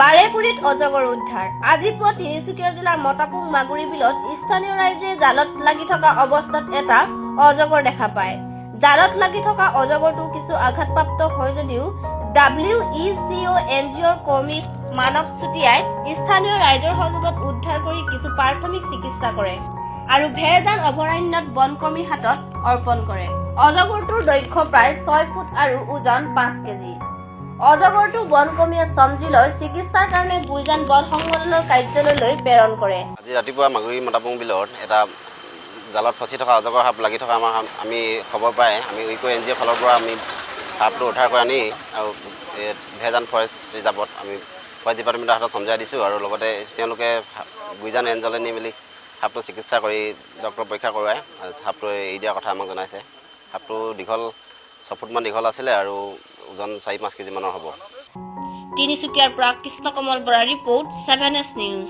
বাৰেপুৰীত অজগৰ উদ্ধাৰ। আজি পুৱা তিনিচুকীয়া জিলাৰ মতাপুং মাগুৰী বিলত স্থানীয় ৰাইজে জালত লাগি থকা অৱস্থাত এটা অজগৰ দেখা পায়। জালত লাগি থকা অজগৰটো কিছু আঘাতপ্ৰাপ্ত হয় যদিও WECO NGOৰ কৰ্মী মানৱ চুটিয়াই স্থানীয় ৰাইজৰ সহযোগত উদ্ধাৰ কৰি কিছু প্ৰাথমিক চিকিৎসা কৰে আৰু ভেৰজান অভয়াৰণ্যত বনকৰ্মীৰ হাতত অৰ্পণ কৰে। অজগৰটোৰ দৈৰ্ঘ্য প্ৰায় 6 ফুট আৰু ওজন 5 কেজি। অজগৰটো বনকৰ্মীয়ে চমজি লৈ চিকিৎসাৰ কাৰণে গুইজান বন সংগঠনৰ কাৰ্যালয়লৈ প্ৰেৰণ কৰে। আজি ৰাতিপুৱা মাগুৰী মতাপুং বিলত এটা জালত ফচি থকা অজগৰ সাপ লাগি থকা আমি খবৰ পাই আমি উইকো NGO ফালৰ পৰা আমি সাপটো উদ্ধাৰ কৰি আনি আৰু ভেৰজান ফৰেষ্ট ৰিজাৰ্ভত আমি ফৰেষ্ট ডিপাৰ্টমেণ্টৰ হাতত চমজাই দিছোঁ আৰু লগতে তেওঁলোকে গুইজান ৰেঞ্জলৈ নি মেলি সাপটো চিকিৎসা কৰি ডক্টৰ পৰীক্ষা কৰোৱাই সাপটো এৰি দিয়াৰ কথা আমাক জনাইছে। সাপটো দীঘল 6 ফুটমান দীঘল আছিলে আৰু ওজন 4-5 কেজি মানৰ হ'ব। তিনিচুকীয়াৰ পৰা Krishna Kamal Bora report 7S news.